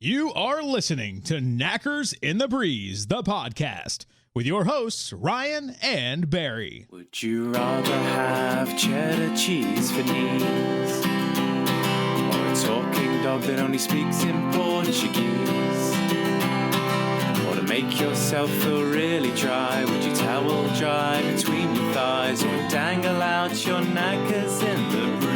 You are listening to Knackers in the Breeze, the podcast, with your hosts, Ryan and Barry. Would you rather have cheddar cheese for knees, or a talking dog that only speaks in Portuguese? Or to make yourself feel really dry, would you towel dry between your thighs, or dangle out your knackers in the breeze?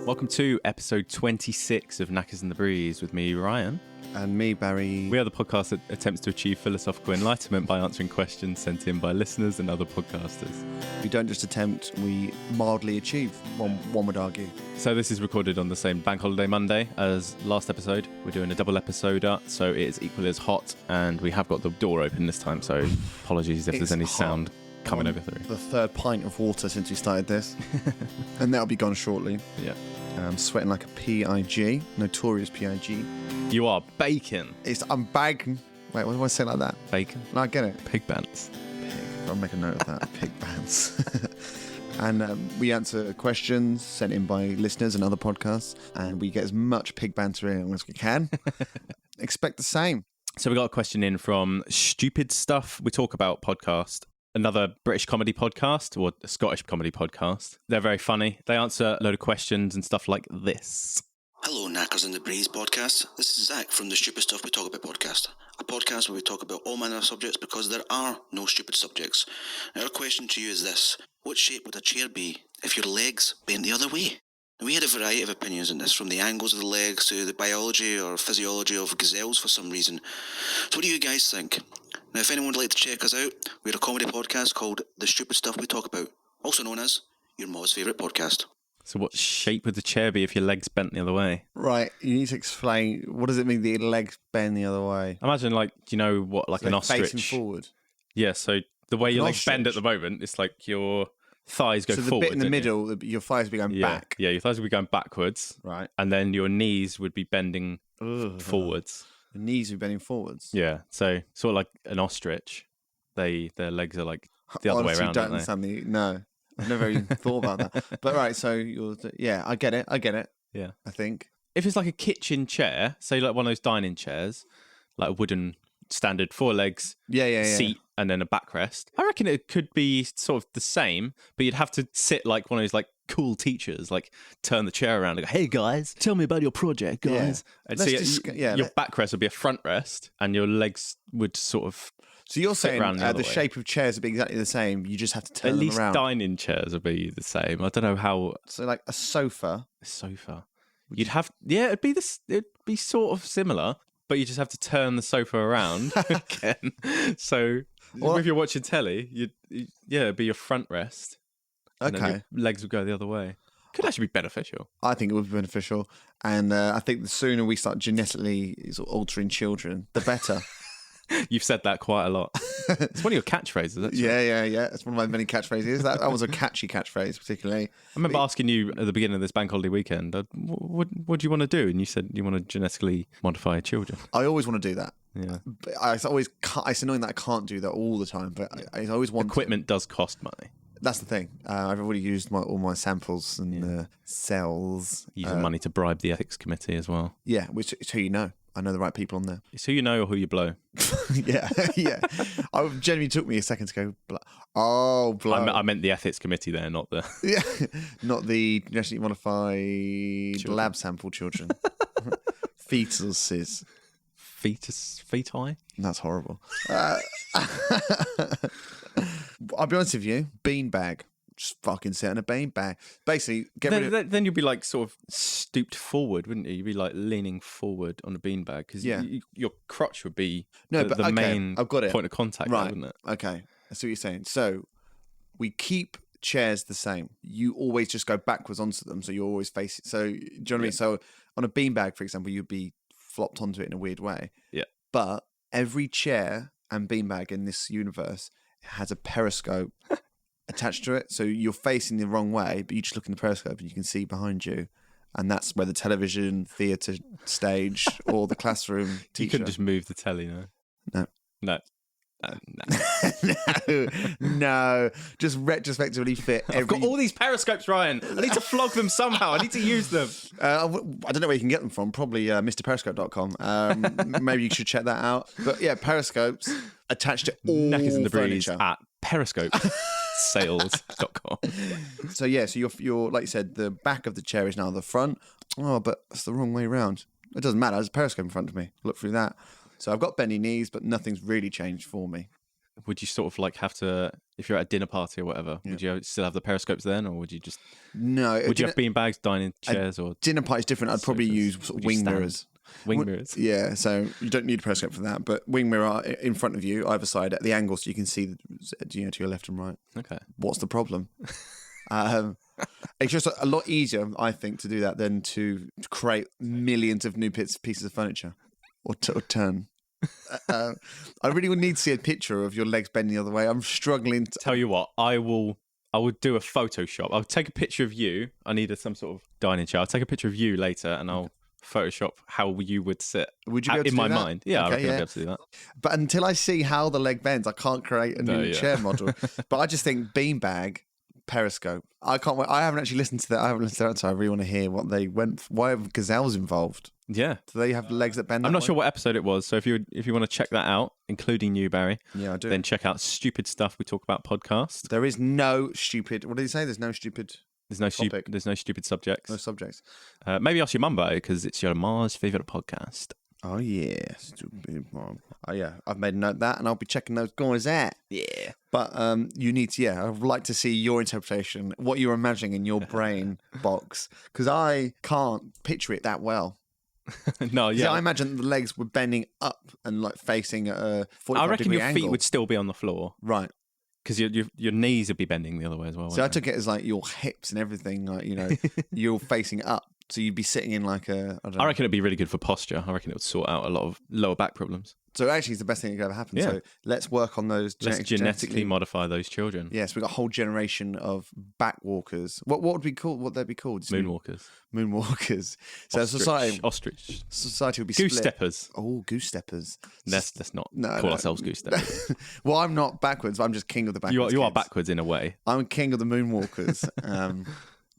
Welcome to episode 26 of Knackers in the Breeze with me, Ryan. And me, Barry. We are the podcast that attempts to achieve philosophical enlightenment by answering questions sent in by listeners and other podcasters. We don't just attempt, we mildly achieve, one would argue. So this is recorded on the same Bank Holiday Monday as last episode. We're doing a double episode, so it is equally as hot, and we have got the door open this time, so apologies if there's any sound coming over through. The third pint of water since we started this, and that'll be gone shortly. Yeah. I'm sweating like a PIG, notorious PIG. You are bacon. I'm bagging. Wait, what do I say like that? Bacon. No, I get it. Pig bands. Pig. I'll make a note of that. Pig bands. And we answer questions sent in by listeners and other podcasts, and we get as much pig banter in as we can. Expect the same. So we got a question in from Stupid Stuff We Talk About podcast. Another British comedy podcast, or a Scottish comedy podcast. They're very funny. They answer a load of questions and stuff like this. Hello, Knackers in the Breeze podcast. This is Zach from the Stupid Stuff We Talk About podcast. A podcast where we talk about all manner of subjects because there are no stupid subjects. Now, our question to you is this. What shape would a chair be if your legs bent the other way? Now, we had a variety of opinions on this, from the angles of the legs to the biology or physiology of gazelles for some reason. So what do you guys think? Now, if anyone would like to check us out, we're a comedy podcast called The Stupid Stuff We Talk About, also known as your Ma's favourite podcast. So what shape would the chair be if your legs bent the other way? Right, you need to explain, what does it mean the legs bend the other way? Imagine, like, do you know what, like So an ostrich? facing forward. Yeah, so the way your legs bend at ostrich? the moment, it's like your thighs go So the forward. bit in the middle, your thighs will be going back. Yeah, your thighs would be going backwards. Right. And then your knees would be bending Ugh. forwards. The knees will be bending forwards. Yeah, so sort of like an ostrich. Their legs are like the other way Honestly, around, don't aren't they? understand no. I've never even thought about that. But right, so I get it. Yeah. I think. If it's like a kitchen chair, say like one of those dining chairs, like a wooden standard 4 legs, Yeah. seat, and then a backrest, I reckon it could be sort of the same, but you'd have to sit like one of those like cool teachers, like turn the chair around and go, "Hey guys, tell me about your project, guys." Yeah. And Let's so your backrest would be a front rest, and your legs would sort of. So you're saying around the other the way. shape of chairs would be exactly the same. You just have to turn At them least around. dining chairs would be the same. I don't know how. So like a sofa. A sofa. You'd have, it'd be sort of similar, but you just have to turn the sofa around again. So if you're watching telly, it'd be your front rest. And then Okay. your legs would go the other way. Could actually be beneficial. I think it would be beneficial, and I think the sooner we start genetically altering children, the better. You've said that quite a lot. It's one of your catchphrases, actually. Yeah. It's one of my many catchphrases. That was a catchy catchphrase, particularly. I remember asking you at the beginning of this bank holiday weekend, what do you want to do? And you said you want to genetically modify children. I always want to do that. Yeah. But it's annoying that I can't do that all the time, but I always want Equipment does cost money. That's the thing. I've already used all my samples and cells. Using money to bribe the ethics committee as well. Yeah, which is who you know. I know the right people on there. It's who you know or who you blow. yeah. It genuinely took me a second to go, blow. I meant the ethics committee there, not the... Yeah, not the genetically modified Children. lab sample children. Fetuses. Feti? That's horrible. I'll be honest with you, beanbag. Just fucking sit in a beanbag. Basically, Then you'd be like sort of stooped forward, wouldn't you? You'd be like leaning forward on a beanbag because your crotch would be the main I've got it. point of contact, right? wouldn't it? Okay, I see what you're saying. So we keep chairs the same. You always just go backwards onto them, so you're always facing. So do you know what I mean? So on a beanbag, for example, you'd be flopped onto it in a weird way. Yeah. But every chair and beanbag in this universe has a periscope attached to it, so you're facing the wrong way, but you just look in the periscope and you can see behind you, and that's where the television, theatre stage, or the classroom teacher. You couldn't just move the telly, no? No. No. Just retrospectively fit I've got all these periscopes, Ryan. I need to flog them somehow. I need to use them. I don't know where you can get them from. Probably MrPeriscope.com. Maybe you should check that out. But yeah, periscopes attached to all Knackers in the breeze furniture. at periscopesales.com. So yeah, so you're like you said, the back of the chair is now the front. Oh, but that's the wrong way round. It doesn't matter. There's a periscope in front of me. Look through that. So I've got bendy knees, but nothing's really changed for me. Would you sort of like have to, if you're at a dinner party or whatever, would you still have the periscopes then, or would you just? No. Would you have beanbags, dining chairs, or dinner party's different? I'd probably use sort of wing mirrors. Wing mirrors. Yeah, so you don't need a periscope for that, but wing mirror in front of you, either side, at the angle, so you can see, to your left and right. Okay. What's the problem? It's just a lot easier, I think, to do that than to create millions of new pieces of furniture or turn. I really would need to see a picture of your legs bending the other way. I'm struggling to. Tell you what, I would do a Photoshop. I'll take a picture of you. I need some sort of dining chair. I'll take a picture of you later, and I'll Photoshop how you would sit. Would you be able to in do my that? mind? Yeah, Okay, I reckon I'd be able to do that. But until I see how the leg bends, I can't create a new chair model. But I just think beanbag, periscope. I can't wait. I haven't actually listened to that. I haven't listened to that, so I really want to hear what they went. Why have gazelles involved? Yeah. Do they have legs that bend? I'm not sure what episode it was, so if you want to check that out, including you, Barry, Yeah, I do. then check out Stupid Stuff We Talk About podcast. There is no stupid. What did he say? There's no stupid. There's no topic. there's no stupid subjects. No subjects. Maybe ask your mum about it because it's your mom's favorite podcast. Oh yeah, stupid mom. Oh yeah, I've made a note of that, and I'll be checking those guys out. Yeah. But you need to. Yeah, I'd like to see your interpretation, what you're imagining in your brain box, because I can't picture it that well. No, See, yeah. I imagine the legs were bending up and like facing at a 45 I reckon degree your angle. feet would still be on the floor Right. because your knees would be bending the other way as well. So I wouldn't took it as like your hips and everything, like you're facing up, so you'd be sitting in like a. I don't they? know. I reckon it'd be really good for posture. I reckon it would sort out a lot of lower back problems. So actually, it's the best thing that could ever happen. Yeah. So let's work on those. Let's genetically modify those children. Yes, we've got a whole generation of backwalkers. What would be called? What they'd be called? Moonwalkers. Moonwalkers. So Ostrich. society would be Goose split. steppers. Oh, goose steppers. Let's not No, call no. ourselves goose steppers. Well, I'm not backwards. I'm just king of the backwards. you are kids. backwards in a way. I'm king of the moonwalkers,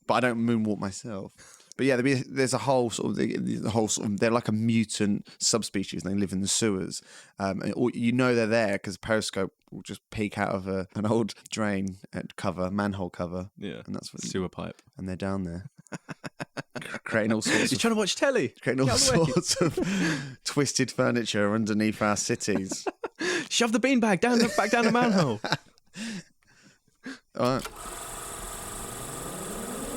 but I don't moonwalk myself. But yeah, there's a whole sort of the whole sort of, they're like a mutant subspecies. And they live in the sewers, and they're there because periscope will just peek out of an old drain manhole cover. Yeah, and that's what sewer pipe. and they're down there creating all sorts. You're trying to watch telly. Creating all sorts of twisted furniture underneath our cities. Shove the beanbag back down the manhole. All right.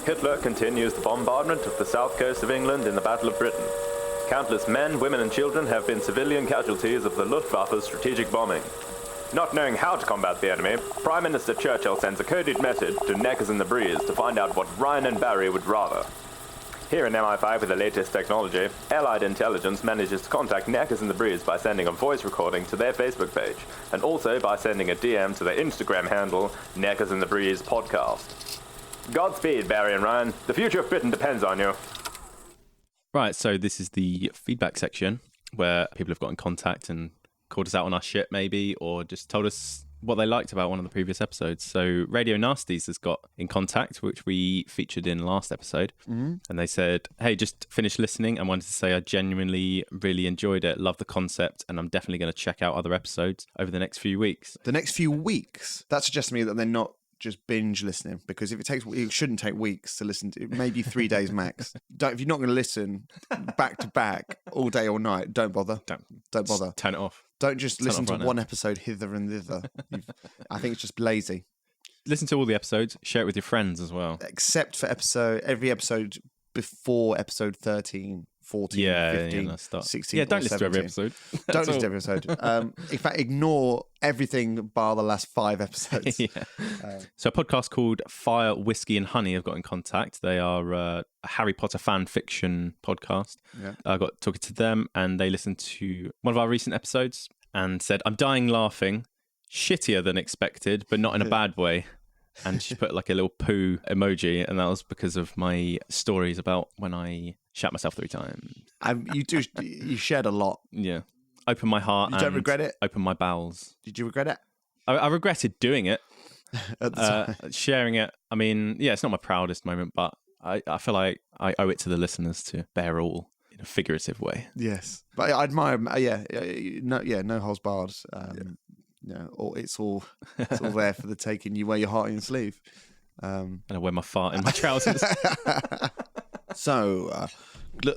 Hitler continues the bombardment of the south coast of England in the Battle of Britain. Countless men, women and children have been civilian casualties of the Luftwaffe's strategic bombing. Not knowing how to combat the enemy, Prime Minister Churchill sends a coded message to Knackers in the breeze to find out what Ryan and Barry would rather. Here in MI5 with the latest technology, Allied intelligence manages to contact Knackers in the breeze by sending a voice recording to their Facebook page, and also by sending a DM to their Instagram handle, Knackers in the Breeze Podcast. Godspeed, Barry and Ryan. The future of Britain depends on you. Right, so this is the feedback section where people have got in contact and called us out on our shit maybe, or just told us what they liked about one of the previous episodes. So Radio Nasties has got in contact, which we featured in last episode. Mm-hmm. And they said, hey, just finished listening and wanted to say I genuinely really enjoyed it, love the concept, and I'm definitely going to check out other episodes over the next few weeks. The next few weeks? That suggests to me that they're not just binge listening, because if it shouldn't take weeks to listen to, maybe 3 days max. If you're not going to listen back to back all day or night, don't bother. Don't bother. Just turn it off. Don't just listen to right one episode hither and thither. I think it's just lazy. Listen to all the episodes, share it with your friends as well. Except for every episode before episode 13, 14, 15, 16, don't or listen 17. to every episode. Don't listen to every episode. In fact, ignore everything bar the last 5 episodes. Yeah. So a podcast called Fire, Whiskey and Honey have got in contact. They are a Harry Potter fan fiction podcast. Yeah. I got talking to them and they listened to one of our recent episodes and said, I'm dying laughing, shittier than expected, but not in a bad way. And she put like a little poo emoji, and that was because of my stories about when I shat myself 3 times. You shared a lot. Yeah. open my heart. You don't regret it? Open my bowels. Did you regret it? I regretted doing it, At the time? sharing it. I mean, yeah, it's not my proudest moment, but I feel like I owe it to the listeners to bear all in a figurative way. Yes, but I admire. No holds barred. It's all there for the taking. You wear your heart on your sleeve. And I wear my fart in my trousers. So,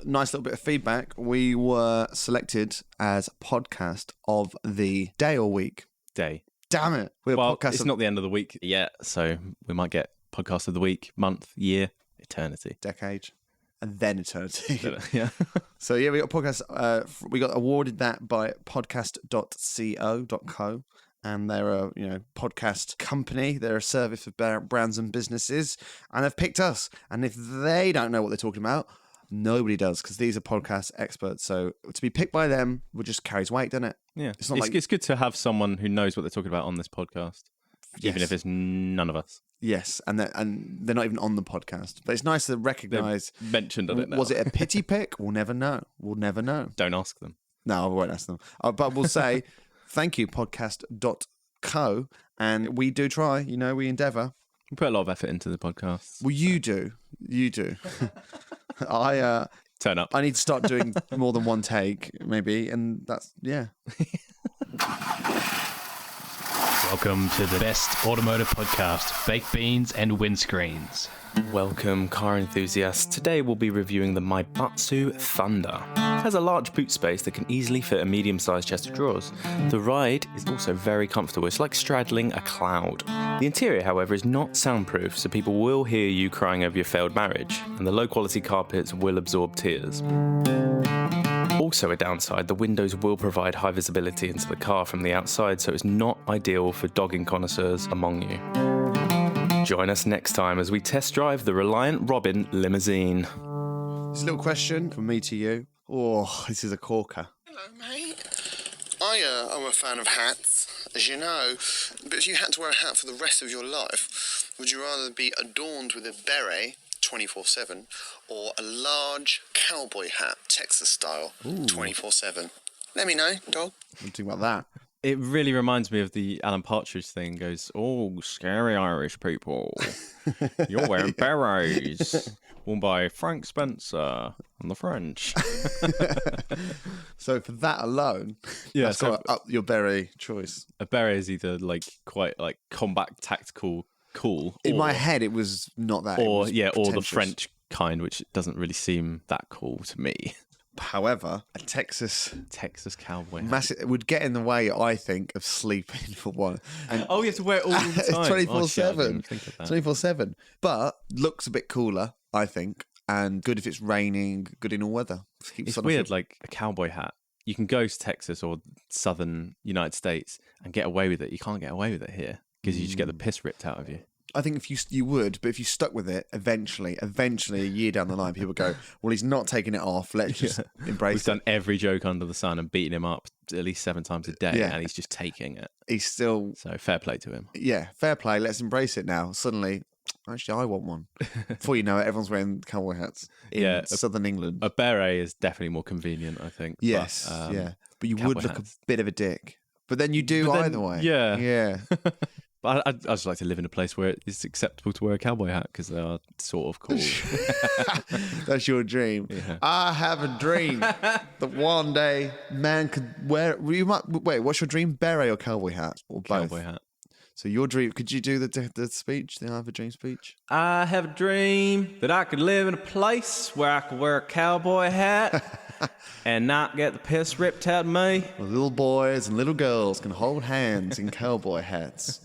nice little bit of feedback. We were selected as podcast of the day or week. Day. Damn it! We're podcast. It's not the end of the week yet, so we might get podcast of the week, month, year, eternity, decade, and then eternity. Yeah. So we got podcast. We got awarded that by podcast.co.co. And they're a podcast company. They're a service for brands and businesses, and they've picked us. And if they don't know what they're talking about, nobody does, because these are podcast experts. So to be picked by them would just carries weight, doesn't it? Yeah, it's good to have someone who knows what they're talking about on this podcast, even if it's none of us. Yes, and they're not even on the podcast. But it's nice to recognise. They're mentioned on it now. Was it a pity pick? We'll never know. We'll never know. Don't ask them. No, I won't ask them. But we'll say thank you, podcast.co. And we do try, we endeavour. We put a lot of effort into the podcast. Well, you do. You do. I turn up. I need to start doing more than one take, maybe. And that's, yeah. Welcome to the best automotive podcast, Baked Beans and Windscreens. Welcome, car enthusiasts. Today we'll be reviewing the Maibatsu Thunder. It has a large boot space that can easily fit a medium-sized chest of drawers. The ride is also very comfortable. It's like straddling a cloud. The interior, however, is not soundproof, so people will hear you crying over your failed marriage, and the low-quality carpets will absorb tears. Also a downside, the windows will provide high visibility into the car from the outside, so it's not ideal for dogging connoisseurs among you. Join us next time as we test drive the Reliant Robin limousine. This little question from me to you. Oh, this is a corker. Hello, mate. I'm a fan of hats, as you know. But if you had to wear a hat for the rest of your life, would you rather be adorned with a beret 24/7 or a large cowboy hat, Texas style, 24/7? Let me know, dog. What do you think about that? It really reminds me of the Alan Partridge thing. Goes, oh, scary Irish people. You're wearing berets. Worn by Frank Spencer and the French. So for that alone, yeah, that's got to up your beret choice. A beret is either quite combat tactical cool. In my head, it was not that. Or the French kind, which doesn't really seem that cool to me. However, a Texas cowboy massive would get in the way, I think, of sleeping for one. And you have to wear it all the time. 24/7. 24/7. But looks a bit cooler, I think, and good if it's raining, good in all weather. It's weird, like a cowboy hat. You can go to Texas or southern United States and get away with it. You can't get away with it here because you just get the piss ripped out of you. I think if you would, but if you stuck with it, eventually, a year down the line, people go, well, he's not taking it off. Let's just embrace it. We've done every joke under the sun and beaten him up at least 7 times a day, and he's just taking it. He's still... So fair play to him. Yeah, fair play. Let's embrace it now. Suddenly, actually, I want one. Before you know it, everyone's wearing cowboy hats in southern England. A beret is definitely more convenient, I think. Yes, but you would look a bit of a dick. But then you do either way. Yeah. Yeah. But I'd just like to live in a place where it's acceptable to wear a cowboy hat because they are sort of cool. That's your dream. Yeah. I have a dream that one day man could wear. Wait, what's your dream? Beret or cowboy hat? Or both? Cowboy hat. So your dream? Could you do the speech? The I have a dream speech? I have a dream that I could live in a place where I could wear a cowboy hat and not get the piss ripped out of me. Where little boys and little girls can hold hands in cowboy hats.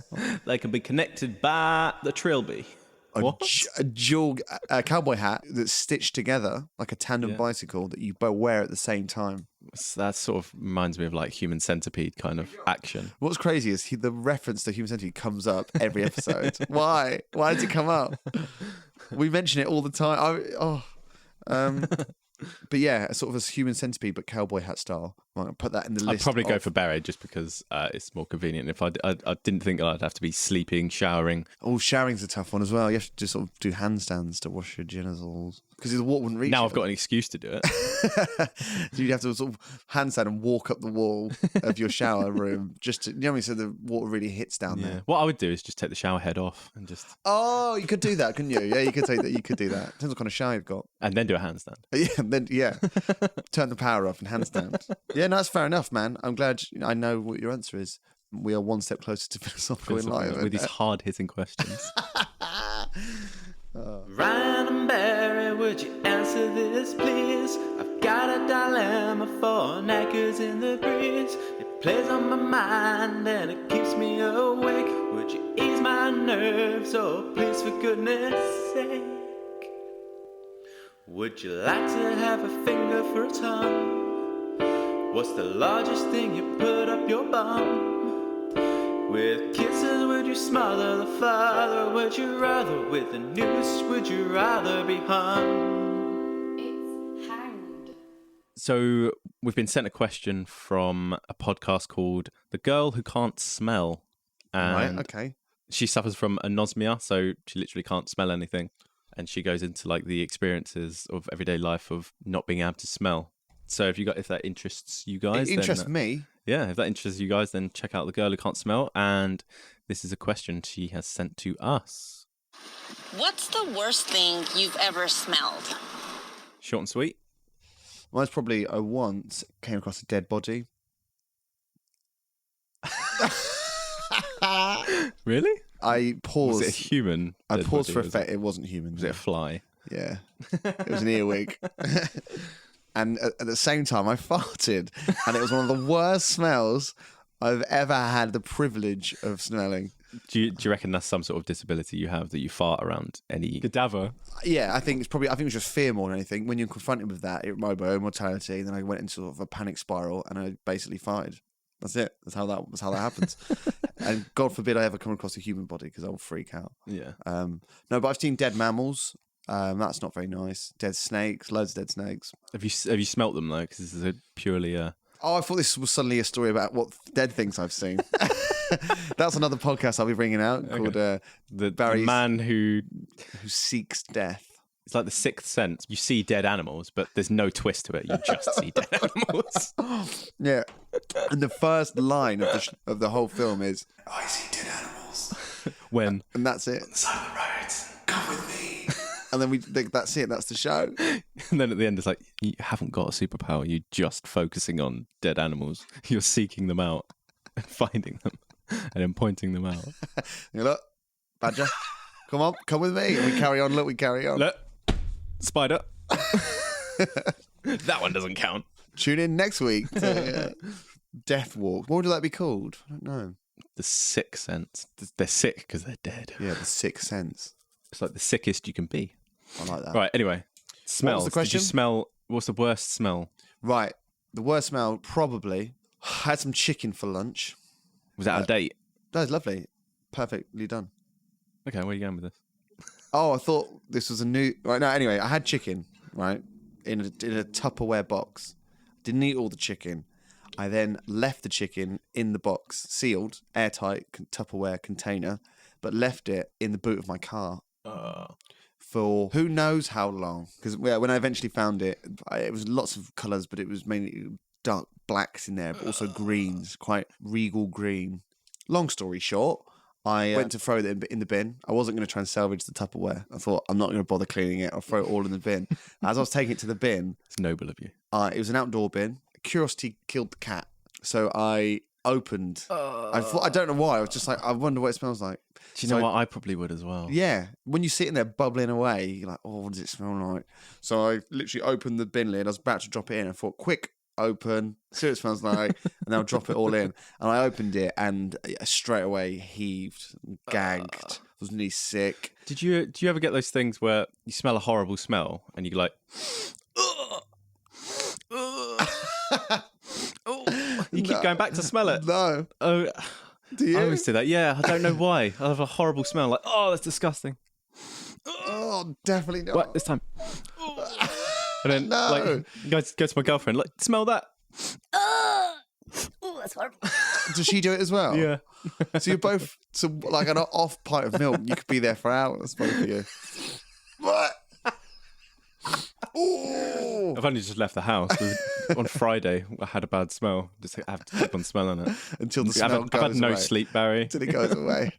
They can be connected by the trilby. A dual cowboy hat that's stitched together like a tandem bicycle that you both wear at the same time. That sort of reminds me of like Human Centipede kind of action. What's crazy is the reference to Human Centipede comes up every episode. Why? Why does it come up? We mention it all the time. But yeah, sort of a Human Centipede, but cowboy hat style. Well, I'll put that in the I'd list. probably go for beret just because it's more convenient. If I didn't think I'd have to be sleeping, showering. Oh, showering's a tough one as well. You have to just sort of do handstands to wash your genitals because the water wouldn't reach. Now you. I've got an excuse to do it. So you'd have to sort of handstand and walk up the wall of your shower room just to, you know what I mean? So the water really hits down there. What I would do is just take the shower head off and just... Oh, you could do that, couldn't you? Yeah, you could take that. You could do that. Depends what kind of shower you've got. And then do a handstand. Yeah, and then turn the power off and handstand. Yeah, no, that's fair enough, man. I'm glad I know what your answer is. We are one step closer to philosophical enlightenment with these hard-hitting questions. Ryan and Barry, would you answer this, please? I've got a dilemma for Knackers in the breeze. It plays on my mind and it keeps me awake. Would you ease my nerves, oh please, for goodness sake? Would you like to have a finger for a tongue? What's the largest thing you put up your bum? With kisses, would you smother the father? Would you rather with a noose? Would you rather be hung? It's hanged. So we've been sent a question from a podcast called The Girl Who Can't Smell. And right, okay. She suffers from anosmia, so she literally can't smell anything. And she goes into like the experiences of everyday life of not being able to smell. So if that interests you guys, It interests then, me. Yeah, if that interests you guys, then check out The Girl Who Can't Smell. And this is a question she has sent to us. What's the worst thing you've ever smelled? Short and sweet. Mine's probably I once came across a dead body. Really? I paused. Was it a human? I dead paused body, for was effect. It wasn't human. Was it a fly? Yeah. It was an earwig. And at the same time, I farted. And it was one of the worst smells I've ever had the privilege of smelling. Do you reckon that's some sort of disability you have that you fart around any cadaver? Yeah, I think it was just fear more than anything. When you're confronted with that, it reminded me of mortality. And then I went into sort of a panic spiral and I basically farted. That's it. That's how that happens. And God forbid I ever come across a human body because I'll freak out. Yeah. No, but I've seen dead mammals. That's not very nice. Dead snakes, loads of dead snakes. Have you smelt them though? Because this is a purely Oh, I thought this was suddenly a story about what dead things I've seen. That's another podcast I'll be bringing out called the man who seeks death. It's like the Sixth Sense. You see dead animals, but there's no twist to it. You just see dead animals. Yeah, and the first line of the whole film is, "I see dead animals." When and that's it. On the side of the road, come with me. And then that's it. That's the show. And then at the end, it's like you haven't got a superpower. You're just focusing on dead animals. You're seeking them out and finding them, and then pointing them out. You look, Badger, come on, come with me. And we carry on. Look, we carry on. Look, spider. That one doesn't count. Tune in next week to Death Walk. What would that be called? I don't know. The Sixth Sense. They're sick because they're dead. Yeah, the Sixth Sense. It's like the sickest you can be. I like that. Right, anyway. Smells. the question? Did you smell... What's the worst smell? Right. The worst smell, probably. I had some chicken for lunch. Was that out of date? That was lovely. Perfectly done. Okay, where are you going with this? Oh, I thought this was a new... Right, no, anyway, I had chicken, right, in a Tupperware box. Didn't eat all the chicken. I then left the chicken in the box, sealed, airtight Tupperware container, but left it in the boot of my car. For who knows how long. Because when I eventually found it, it was lots of colours, but it was mainly dark blacks in there, but also greens, quite regal green. Long story short, I went to throw it in the bin. I wasn't going to try and salvage the Tupperware. I thought, I'm not going to bother cleaning it. I'll throw it all in the bin. As I was taking it to the bin... It's noble of you. It was an outdoor bin. Curiosity killed the cat. So I opened... I don't know why. I was just like, I wonder what it smells like. Do you know what? I probably would as well. Yeah. When you're sitting there bubbling away, you're like, oh, what does it smell like? So I literally opened the bin lid. I was about to drop it in. I thought, quick, open, see what it smells like, and then I'll drop it all in. And I opened it and straight away heaved, gagged, was nearly sick. Do you ever get those things where you smell a horrible smell and you're like, you keep going back to smell it? No. Oh, Do you? I always do that. Yeah, I don't know why. I have a horrible smell. Like, oh, that's disgusting. Oh, definitely not. What this time? And then, like, go to my girlfriend. Like, smell that. that's horrible. Does she do it as well? Yeah. So you're both like an off pint of milk. You could be there for hours, both of you. What? Ooh. I've only just left the house. On Friday, I had a bad smell. Just have to keep on smelling it. Until the smell goes away. I've had no sleep, Barry. Until it goes away.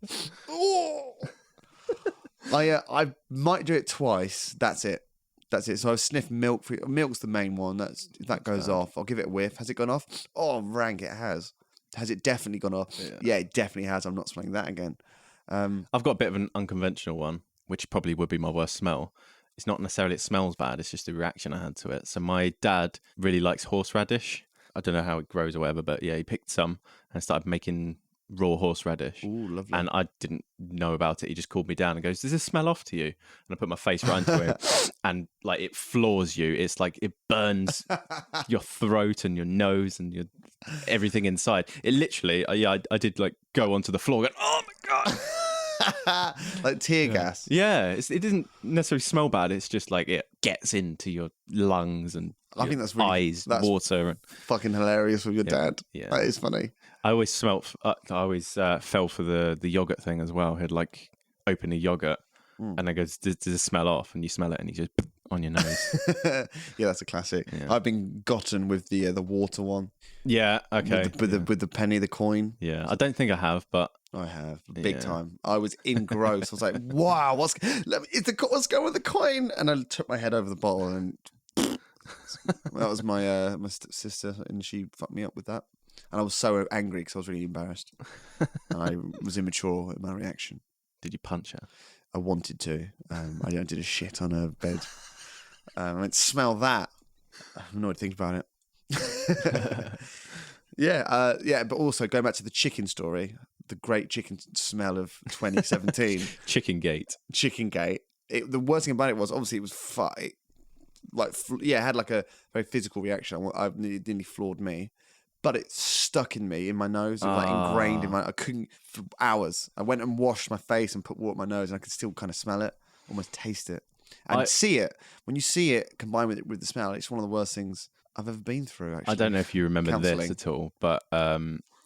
I might do it twice. That's it. So I've sniffed milk. Milk's the main one. If that goes off, I'll give it a whiff. Has it gone off? Oh, rank, it has. Has it definitely gone off? Yeah, it definitely has. I'm not smelling that again. I've got a bit of an unconventional one, which probably would be my worst smell. It's not necessarily it smells bad, it's just the reaction I had to it. So my dad really likes horseradish. I don't know how it grows or whatever, but yeah, he picked some and started making raw horseradish. Ooh, lovely. And I didn't know about it. He just called me down and goes, "Does this smell off to you?" And I put my face right into it, and like it floors you. It's like it burns your throat and your nose and your everything inside. It literally, I did like go onto the floor, going, "Oh my god!" Like tear gas. Yeah, it didn't necessarily smell bad. It's just like it gets into your lungs and I think that's really, eyes, water. And fucking hilarious with your dad. Yeah. That is funny. I always fell for the yogurt thing as well. He'd like open a yogurt and I goes, does it smell off? And you smell it and he just on your nose. Yeah, that's a classic. Yeah. I've been gotten with the water one. Yeah, okay. With the penny, the coin. Yeah, I don't think I have, but I have big time. I was engrossed. I was like, "Wow, what's going with the coin?" And I took my head over the bottle, and that was my my sister, and she fucked me up with that. And I was so angry because I was really embarrassed. And I was immature in my reaction. Did you punch her? I wanted to. I did a shit on her bed. I went, "Smell that." I have no idea to think about it. Yeah. But also going back to the chicken story, the great chicken smell of 2017. Chicken Gate. The worst thing about it was obviously it was it had like a very physical reaction. It nearly floored me, but it stuck in me in my nose. It was like ingrained in I couldn't for hours. I went and washed my face and put water in my nose, and I could still kind of smell it, almost taste it, and see it. When you see it combined with the smell, it's one of the worst things I've ever been through. Actually, I don't know if you remember this at all, but I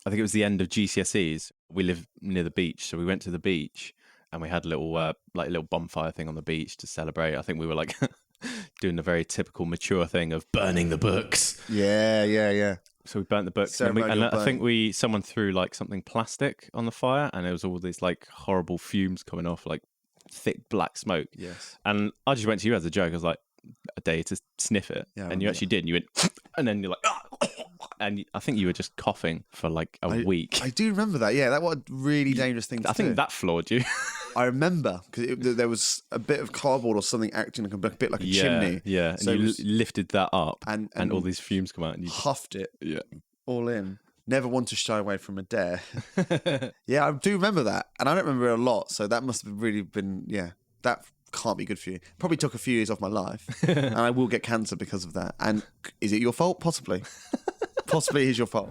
think it was the end of GCSEs. We live near the beach, so we went to the beach and we had a little bonfire thing on the beach to celebrate. I think we were like doing the very typical mature thing of burning the books. Yeah. So we burnt the books, and I think someone threw like something plastic on the fire, and there was all these like horrible fumes coming off, like thick black smoke. Yes. And I just went to you as a joke. I was like, a day to sniff it, and you actually did. And you went, and then you're like, and I think you were just coughing for like a week. I do remember that. Yeah, that was a really dangerous thing to do. I think that floored you. I remember because there was a bit of cardboard or something acting like a bit like a chimney. Yeah, and so you lifted that up, and all these fumes come out, and you huffed it. Yeah, all in. Never want to shy away from a dare. Yeah, I do remember that, and I don't remember it a lot. So that must have really been that. Can't be good for you. Probably took a few years off my life, and I will get cancer because of that. And is it your fault? Possibly. Possibly is your fault.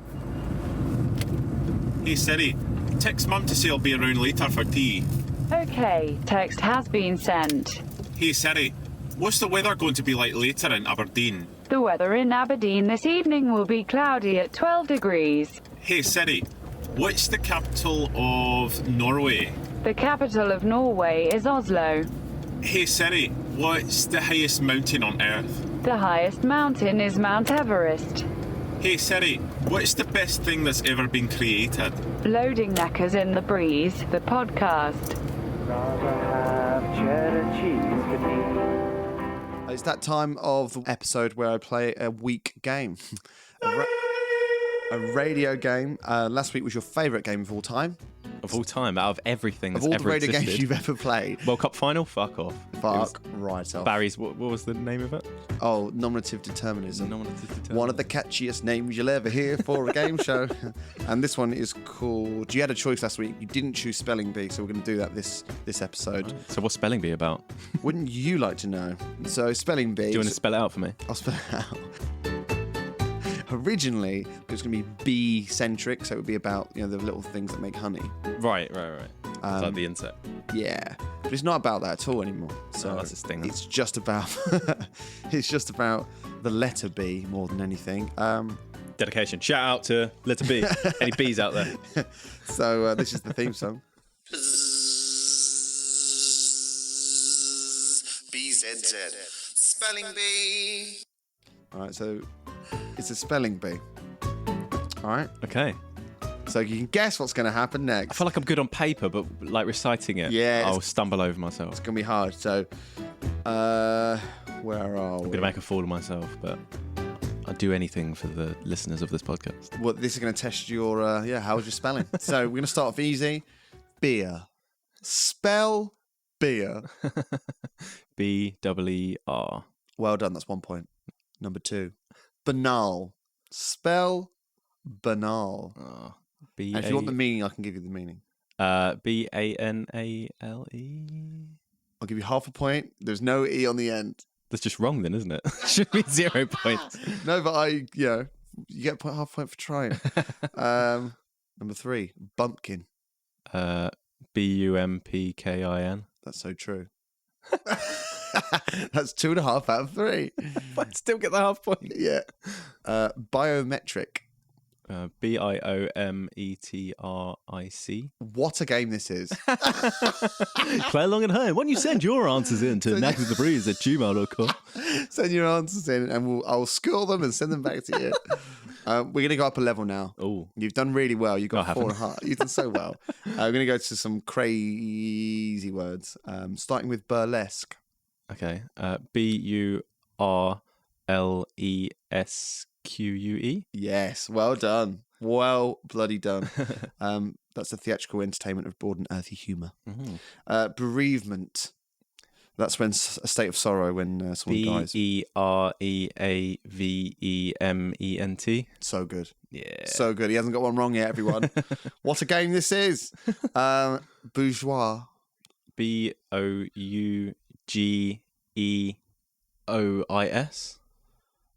Hey Siri, text Mum to say I'll be around later for tea. Okay, text has been sent. Hey Siri, what's the weather going to be like later in Aberdeen? The weather in Aberdeen this evening will be cloudy at 12 degrees. Hey Siri, what's the capital of Norway? The capital of Norway is Oslo. Hey Siri, what's the highest mountain on Earth? The highest mountain is Mount Everest. Hey Siri, what's the best thing that's ever been created? Loading Knackers in the Breeze, the podcast. It's that time of the episode where I play a weak game. A radio game. Last week was your favourite game of all time. Of all time, out of everything that's ever ever existed. Of all the radio games you've ever played. World Cup final? Fuck off. Fuck right off. Barry's, what was the name of it? Oh, nominative determinism. One of the catchiest names you'll ever hear for a game show. And this one is called... You had a choice last week. You didn't choose Spelling Bee, so we're going to do that this episode. So what's Spelling Bee about? Wouldn't you like to know? So Spelling Bee... Do you want to spell it out for me? I'll spell it out. Originally, it was going to be bee-centric, so it would be about the little things that make honey. Right. It's like the insect. Yeah, but it's not about that at all anymore. So that's this thing. It's just about the letter B more than anything. Dedication. Shout out to letter B. Any B's out there? So this is the theme song. BZZ. Spelling bee. All right, so it's a spelling bee. All right, Okay. so you can guess what's going to happen I next. feel like I'm good on paper, but like reciting it, Yeah, I'll stumble over myself. It's going to be hard. So, where are I'm we? going to make a fool of myself, but I'd do anything for the listeners of this podcast. Well, this is going to test your, how's your spelling? So we're going to start off easy. Beer. Spell beer. B-E-E-R. Well done. That's 1 point. Number 2. Banal. Spell banal. Oh, And if you want the meaning, I can give you the meaning. B-A-N-A-L-E. I'll give you half a point. There's no E on the end. That's just wrong then, isn't it? Should be 0 points. No, but you get half a point for trying. Number 3. Bumpkin. B-U-M-P-K-I-N. That's so true. That's 2.5 out of 3. But still get the half point. Yeah. Biometric. B-I-O-M-E-T-R-I-C. What a game this is. Play along at home. Why don't you send your answers in to knackersthebreeze@gmail.com. Send your answers in and I'll score them and send them back to you. We're going to go up a level now. Oh, You've done really well. You've got I haven't. 4.5. You've done so well. We're going to go to some crazy words, starting with burlesque. okay. B-U-R-L-E-S-Q-U-E. Yes, well done. Well bloody done. That's the theatrical entertainment of broad and earthy humour. Bereavement. That's when a state of sorrow when someone dies. B-E-R-E-A-V-E-M-E-N-T. So good. Yeah. So good. He hasn't got one wrong yet, everyone. What a game this is. Bourgeois. B-O-U-G-E-O-I-S.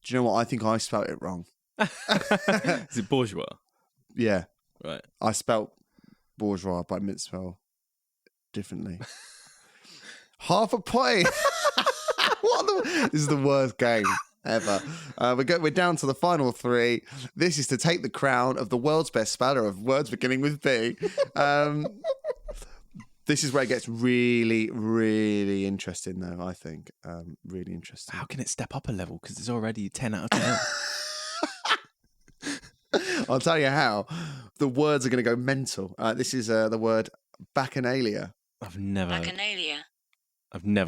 Do you know what? I think I spelt it wrong. Is it bourgeois? Yeah. Right. I spelt bourgeois, but I meant to spell differently. Half a point. This is the worst game ever. We're down to the final 3. This is to take the crown of the world's best speller of words beginning with B. This is where it gets really, really interesting, though, I think. Really interesting. How can it step up a level? Because it's already 10 out of 10. I'll tell you how. The words are going to go mental. This is the word bacchanalia. I've never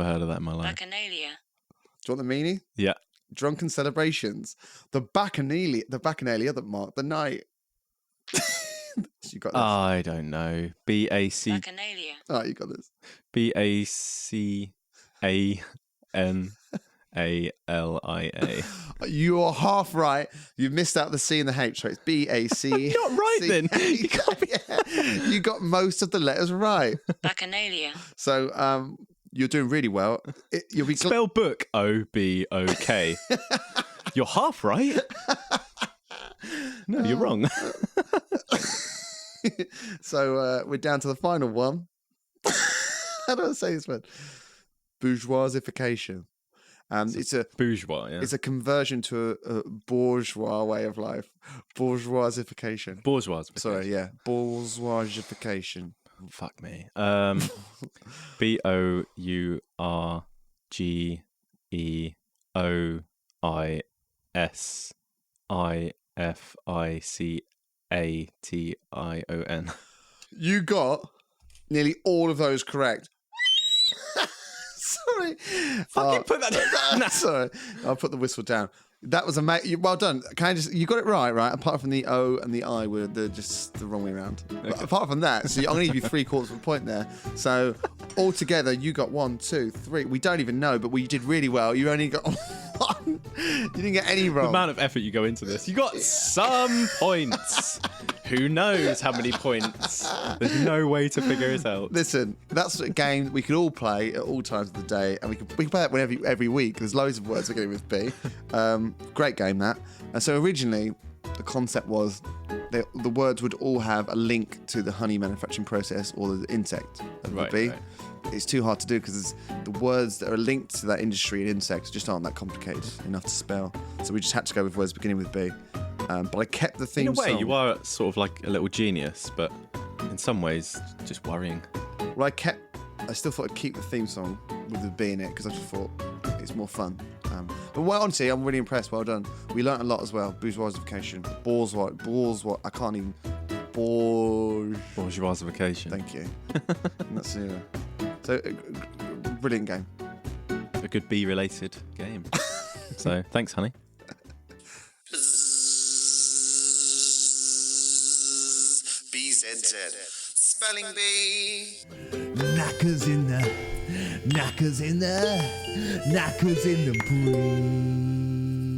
heard of that in my life. Bacchanalia. Do you want the meaning? Yeah. Drunken celebrations. The bacchanalia that marked the night. You got this. I don't know. B-A-C... Bacchanalia. Oh, you got this. B-A-C-A-N-A-L-I-A. You are half right. You missed out the C and the H, so it's B-A-C. Not right then. You got most of the letters right. Bacchanalia. So you're doing really well. You'll be Spell book O-B-O-K. You're half right. No, you're wrong. So we're down to the final one. How do I say this word? Bourgeoisification. It's a bourgeois. Yeah. It's a conversion to a bourgeois way of life. Bourgeoisification. Bourgeoisification. Sorry, yeah, bourgeoisification. Fuck me. B-O-U-R-G-E-O-I-S-I-F-I-C-A-T-I-O-N. You got nearly all of those correct. Sorry. Fucking put that down. No, sorry. I'll put the whistle down. That was amazing. Well done. You got it right? Apart from the O and the I were just the wrong way around. Okay. But apart from that, so I'm going to give you 3/4 of a point there. So altogether, you got 1, 2, 3. We don't even know, but we did really well. You only got 1. You didn't get any wrong. The amount of effort you go into this. You got some points. Who knows how many points? There's no way to figure it out. Listen, that's a game we could all play at all times of the day, and we can play that every week. There's loads of words beginning with B. Great game, that. And so originally, the concept was the words would all have a link to the honey manufacturing process or the insect of the bee. Right. It's too hard to do because the words that are linked to that industry and insects just aren't that complicated enough to spell. So we just had to go with words beginning with B. But I kept the theme In a way, song. you are sort of like a little genius, but in some ways, just worrying. Well, I still thought I'd keep the theme song with the B in it because I just thought it's more fun. But well, honestly, I'm really impressed. Well done. We learnt a lot as well. Bourgeoisification. Balls. I can't even. Bourgeoisification. Thank you. And that's so brilliant game. A good bee-related game. So thanks, honey. BZZ. Spelling bee. Knackers in the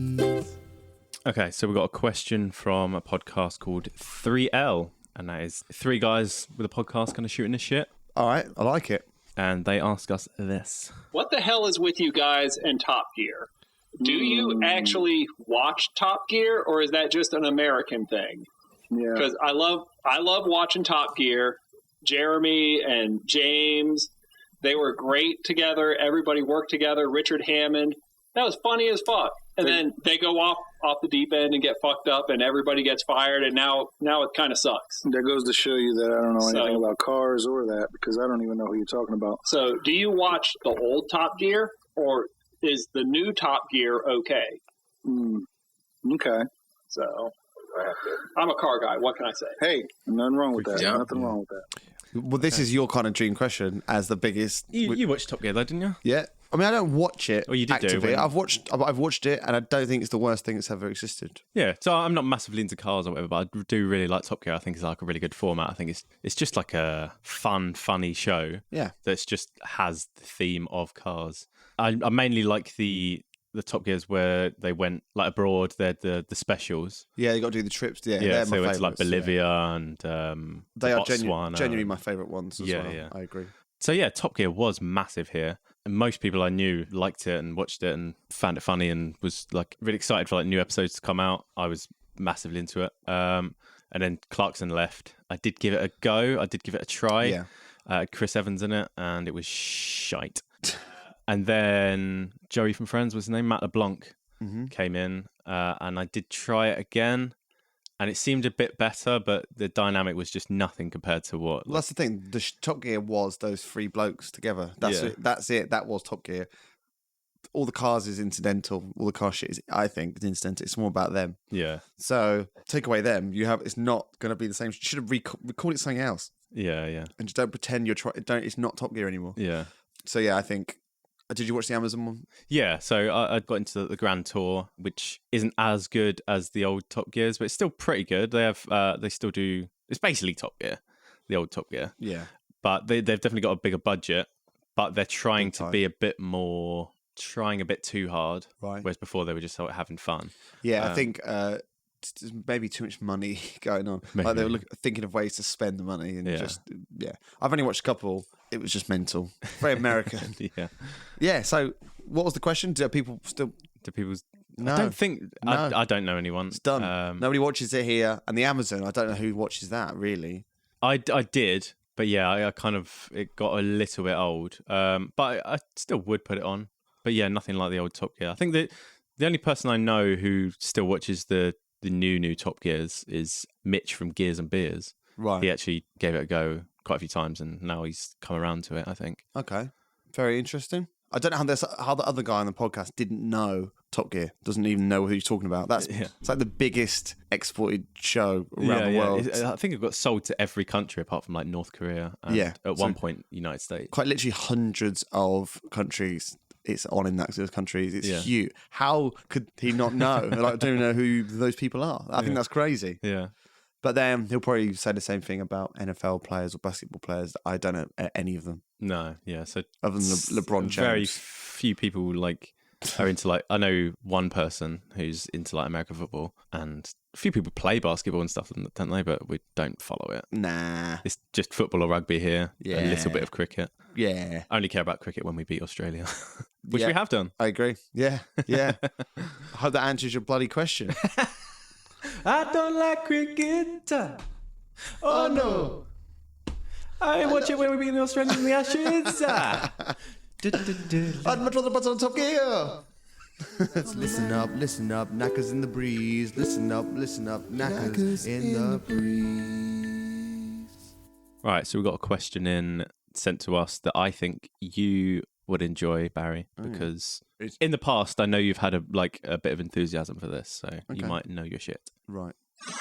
breeze. Okay, so we've got a question from a podcast called 3L, and that is three guys with a podcast kind of shooting the shit. All right, I like it. And they ask us this. What the hell is with you guys and Top Gear? Do you actually watch Top Gear, or is that just an American thing? Yeah. Because I love watching Top Gear. Jeremy and James, they were great together. Everybody worked together. Richard Hammond, that was funny as fuck. And then they go off the deep end and get fucked up, and everybody gets fired, and now it kind of sucks. That goes to show you that I don't know anything about cars or that, because I don't even know who you're talking about. So do you watch the old Top Gear, or is the new Top Gear okay? Okay. So I'm a car guy. What can I say? Hey, nothing wrong with that. Nothing wrong with that. Well, this is your kind of dream question as the biggest. You watched Top Gear, though, didn't you? Yeah. I mean, I don't watch it. Well, you did actively. do. I've watched it, and I don't think it's the worst thing that's ever existed. Yeah, so I'm not massively into cars or whatever, but I do really like Top Gear. I think it's like a really good format. I think it's just like a funny show. Yeah, that's just has the theme of cars. I mainly like the Top Gears where they went like abroad. They're the specials. Yeah, you got to do the trips. Yeah, yeah. They're So my they went to like favourites, Bolivia and they are Botswana. genuinely my favourite ones as well. Yeah, I agree. So yeah, Top Gear was massive here, and most people I knew liked it and watched it and found it funny and was like really excited for like new episodes to come out. I was massively into it. And then Clarkson left. I did give it a go. I did give it a try. Yeah. Chris Evans in it, and it was shite. And then Joey from Friends was his name, Matt LeBlanc, came in, and I did try it again. And it seemed a bit better, but the dynamic was just nothing compared to what. Well, that's the thing. The Top Gear was those three blokes together. That's it. That's it. That was Top Gear. All the cars is incidental. All the car shit is, I think, incidental. It's more about them. Yeah. So take away them. It's not going to be the same. You should have recalled it something else. Yeah, yeah. And just don't pretend you're trying. It's not Top Gear anymore. Yeah. So yeah, I think. Did you watch the Amazon one? Yeah, so I got into the Grand Tour, which isn't as good as the old Top Gears, but it's still pretty good. They have, they still do. It's basically Top Gear, the old Top Gear. Yeah, but they've definitely got a bigger budget. But they're trying to be a bit too hard. Right. Whereas before they were just sort of having fun. Yeah, I think maybe too much money going on. Like they were thinking of ways to spend the money and I've only watched a couple. It was just mental. Very American. Yeah. So, what was the question? Do people still? No. I don't think. No. I don't know anyone. It's done. Nobody watches it here, and the Amazon. I don't know who watches that really. I did, but yeah, I kind of it got a little bit old. But I still would put it on. But yeah, nothing like the old Top Gear. I think that the only person I know who still watches the new Top Gears is Mitch from Gears and Beers. Right. He actually gave it a go quite a few times, and now he's come around to it, I think. Okay. Very interesting. I don't know how the other guy on the podcast didn't know Top Gear, doesn't even know who you're talking about. It's like the biggest exported show around the world. I think it got sold to every country apart from like North Korea and at one point United States. Quite literally hundreds of countries it's on in those countries. It's huge. How could he not know? Like, I don't even know who those people are. I think that's crazy. Yeah. But then he'll probably say the same thing about NFL players or basketball players. I don't know any of them. No, yeah. So other than LeBron James, very few people like are into like. I know one person who's into like American football, and a few people play basketball and stuff, don't they? But we don't follow it. Nah, it's just football or rugby here. Yeah, a little bit of cricket. Yeah, I only care about cricket when we beat Australia, which we have done. I agree. Yeah. I hope that answers your bloody question. I don't like cricket. Oh no. I watch it when we beat the Australians in the Ashes. I'd much rather put on Top Gear. Let's listen up, Knackers in the breeze. Listen up, Knackers in the breeze. Right, so we've got a question sent to us that I think you would enjoy, Barry, because in the past I know you've had a bit of enthusiasm for this, so you might know your shit. Right.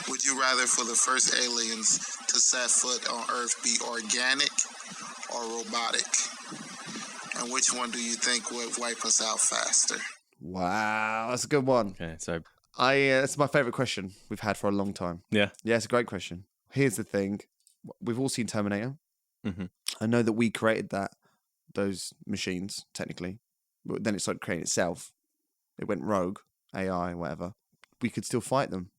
Would you rather for the first aliens to set foot on Earth be organic or robotic? And which one do you think would wipe us out faster? Wow, that's a good one. Okay, so it's my favourite question we've had for a long time. Yeah, it's a great question. Here's the thing: we've all seen Terminator. Mm-hmm. I know that we created those machines technically, but then it started creating itself. It went rogue, AI, whatever. We could still fight them.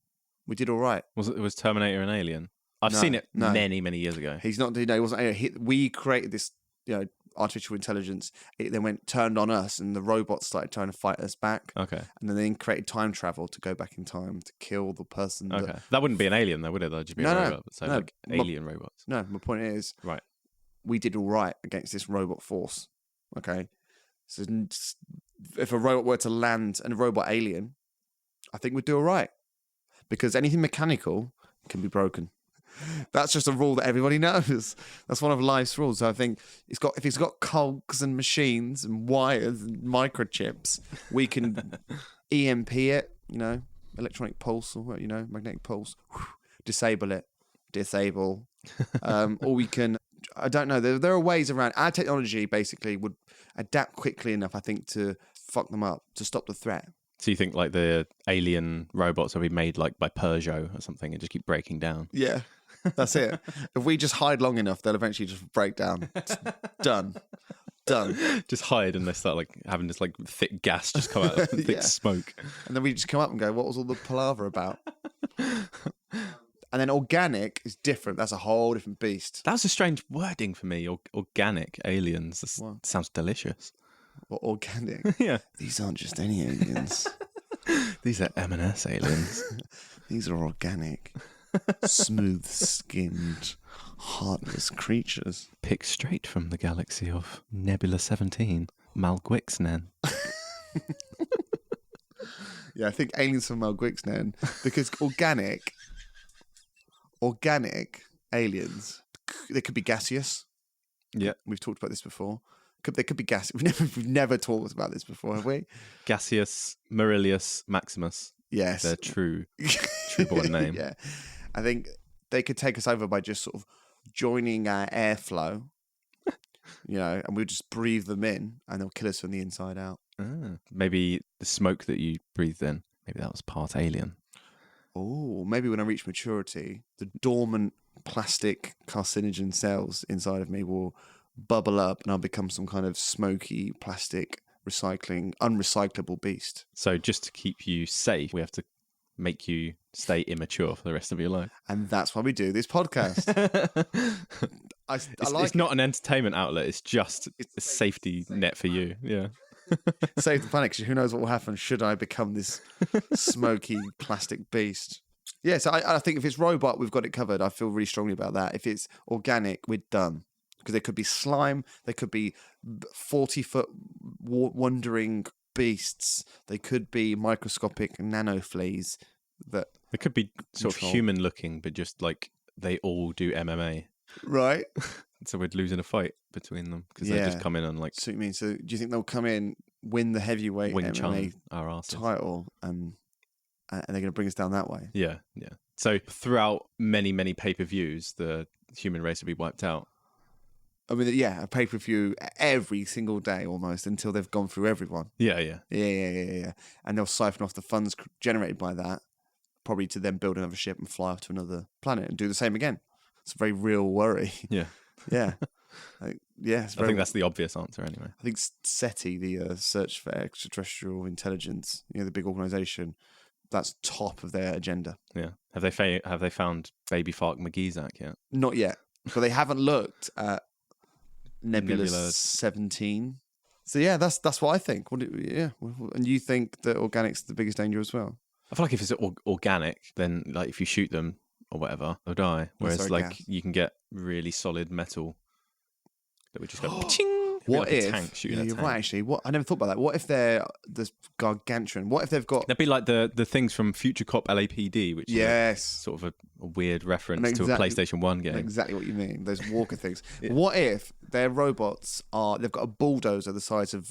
We did all right. Was Terminator an alien? I've seen it many years ago. He's not. He wasn't. We created this, artificial intelligence. It then turned on us, and the robots started trying to fight us back. Okay. And then they created time travel to go back in time to kill the person. Okay. That wouldn't be an alien, though, would it? That'd just be a robot. So alien robots. No, my point is, right. We did all right against this robot force. Okay. So if a robot were to land and a robot alien, I think we'd do all right. Because anything mechanical can be broken. That's just a rule that everybody knows. That's one of life's rules. So I think if it's got cogs and machines and wires and microchips, we can EMP it, electronic pulse or magnetic pulse, disable it, disable. Or we can, I don't know. There are ways around. Our technology basically would adapt quickly enough, I think, to fuck them up, to stop the threat. So you think the alien robots will be made by Peugeot or something and just keep breaking down? Yeah, that's it. If we just hide long enough, they'll eventually just break down. Done. Just hide and they start having this thick gas just come out, thick smoke. And then we just come up and go, what was all the palaver about? And then organic is different. That's a whole different beast. That was a strange wording for me. Organic aliens. That sounds delicious. Or organic. Yeah. These aren't just any aliens. These are M&S aliens. These are organic, smooth-skinned, heartless creatures. Picked straight from the galaxy of Nebula 17, Malguixnen. Yeah, I think aliens from Malguixnen, because organic aliens, they could be gaseous. Yeah. We've talked about this before. They could be gas. We've never talked about this before, have we? Gaseous, Marilius, Maximus. Yes. Their true-born name. Yeah. I think they could take us over by just sort of joining our airflow, and we'll just breathe them in and they'll kill us from the inside out. Maybe the smoke that you breathed in, maybe that was part alien. Oh, maybe when I reach maturity, the dormant plastic carcinogen cells inside of me will bubble up and I'll become some kind of smoky plastic unrecyclable beast. So just to keep you safe, we have to make you stay immature for the rest of your life. And that's why we do this podcast. It's not an entertainment outlet. It's just a safety net for you. Yeah. Save the planet, because who knows what will happen should I become this smoky plastic beast. Yeah, so I think if it's robot, we've got it covered. I feel really strongly about that. If it's organic, we're done. Because there could be slime, there could be 40-foot wandering beasts, they could be microscopic nanofleas that... They could be sort of human-looking, but just they all do MMA. Right. So we're losing a fight between them, because they just come in and So you mean, do you think they'll come in, win the heavyweight MMA title, and they're going to bring us down that way? Yeah. So throughout many, many pay-per-views, the human race will be wiped out. I mean, yeah, a pay-per-view every single day almost until they've gone through everyone. Yeah. And they'll siphon off the funds generated by that, probably to then build another ship and fly off to another planet and do the same again. It's a very real worry. Yeah. Yeah. I think that's the obvious answer anyway. I think SETI, the Search for Extraterrestrial Intelligence, the big organisation, that's top of their agenda. Yeah. Have they found Baby Fark McGeezak yet? Not yet. But they haven't looked at Nebula 17. So yeah, that's what I think. And you think that organic's the biggest danger as well? I feel like if it's organic, then if you shoot them or whatever, they'll die. Whereas you can get really solid metal that would just go ching. What like if? a tank shooting a You're tank. right, actually. I never thought about that. What if they're this gargantuan? What if they've got? That'd be like the things from Future Cop LAPD, which Yes, is sort of a weird reference And to a PlayStation 1 game. Exactly what you mean. Those walker things. Yeah. What if their robots they've got a bulldozer the size of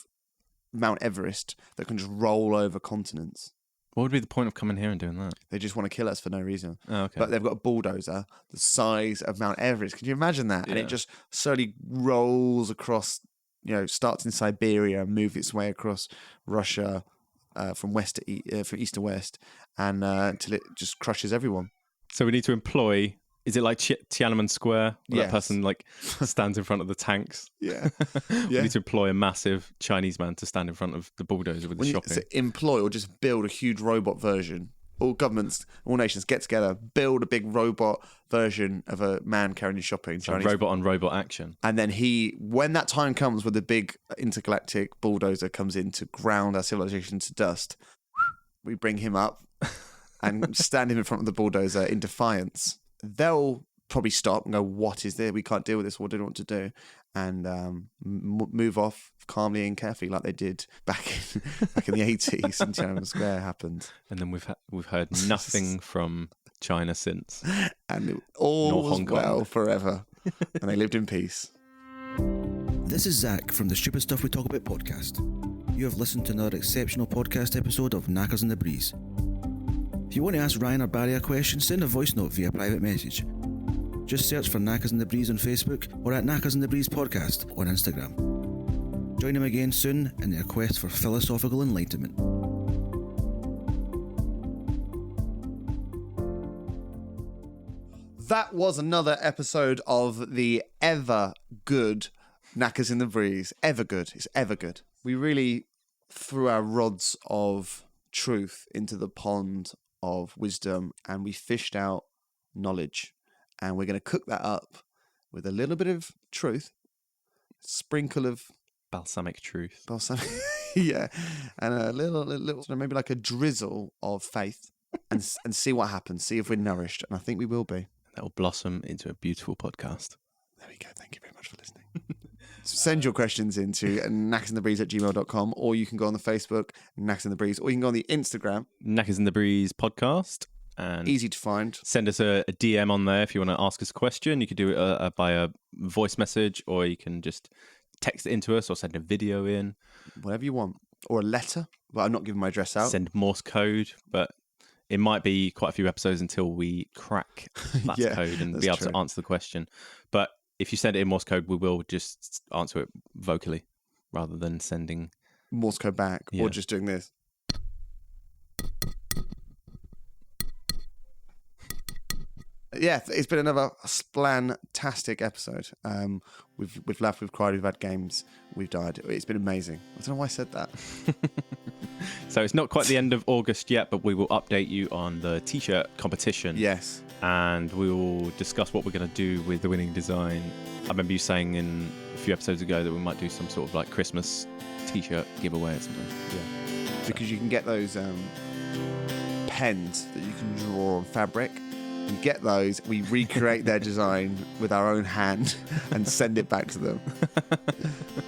Mount Everest that can just roll over continents? What would be the point of coming here and doing that? They just want to kill us for no reason. Oh, okay. But they've got a bulldozer the size of Mount Everest. Can you imagine that? And Yeah. it just slowly rolls across, starts in Siberia and moves its way across Russia from from east to west, and until it just crushes everyone. So we need to employ. Is it like Tiananmen Square? Where Yes. that person like stands in front of the tanks. Yeah. We Yeah. need to employ a massive Chinese man to stand in front of the bulldozer with the shopping. So employ or just build a huge robot version. All governments, all nations get together, build a big robot version of a man carrying his shopping. So robot on robot action. And then when that time comes where the big intergalactic bulldozer comes in to ground our civilization to dust, we bring him up and stand him in front of the bulldozer in defiance. They'll probably stop and go, "What is this? We can't deal with this. We don't know what to do," and move off calmly and carefully, like they did back in the 80s. And Tiananmen Square happened. And then we've heard nothing from China since, and all nor was Hong Kong. well forever, and they lived in peace. This is Zach from the Stupid Stuff We Talk About podcast. You have listened to another exceptional podcast episode of Knackers in the Breeze. If you want to ask Ryan or Barry a question, send a voice note via private message. Just search for Knackers in the Breeze on Facebook or at Knackers in the Breeze podcast on Instagram. Join them again soon in their quest for philosophical enlightenment. That was another episode of the ever good Knackers in the Breeze. Ever good. It's ever good. We really threw our rods of truth into the pond of wisdom and we fished out knowledge. And we're going to cook that up with a little bit of truth, sprinkle of balsamic truth. Yeah. And a little, maybe like a drizzle of faith and see what happens. See if we're nourished. And I think we will be. That will blossom into a beautiful podcast. There we go. Thank you very much for listening. Send your questions into knackersinthebreeze@gmail.com, or you can go on the Facebook, Knackers in the Breeze, or you can go on the Instagram, Knackers in the Breeze podcast. And easy to find. Send us a DM on there if you want to ask us a question. You could do it by a voice message, or you can just text it into us or send a video in. Whatever you want. Or a letter. Well, I'm not giving my address out. Send Morse code, but it might be quite a few episodes until we crack that Yeah, code and that's be able true. to answer the question. But if you send it in Morse code, we will just answer it vocally rather than sending Morse code back, Yeah. or just doing this. Yeah, it's been another splantastic episode. We've laughed, we've cried, we've had games, we've died. It's been amazing. I don't know why I said that. So it's not quite the end of August yet, but we will update you on the t-shirt competition. Yes. And we will discuss what we're going to do with the winning design. I remember you saying in a few episodes ago that we might do some sort of like Christmas t-shirt giveaway or something. Yeah. Because you can get those pens that you can draw on fabric. You get those, we recreate their design with our own hand and send it back to them.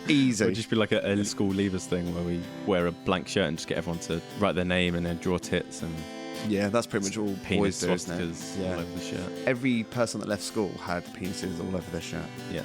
Easy. It would just be like a school leavers thing where we wear a blank shirt and just get everyone to write their name and then draw tits and yeah, that's pretty much all penis boys do, isn't it? swastikas all over the shirt. Every person that left school had penises all over their shirt. Yeah.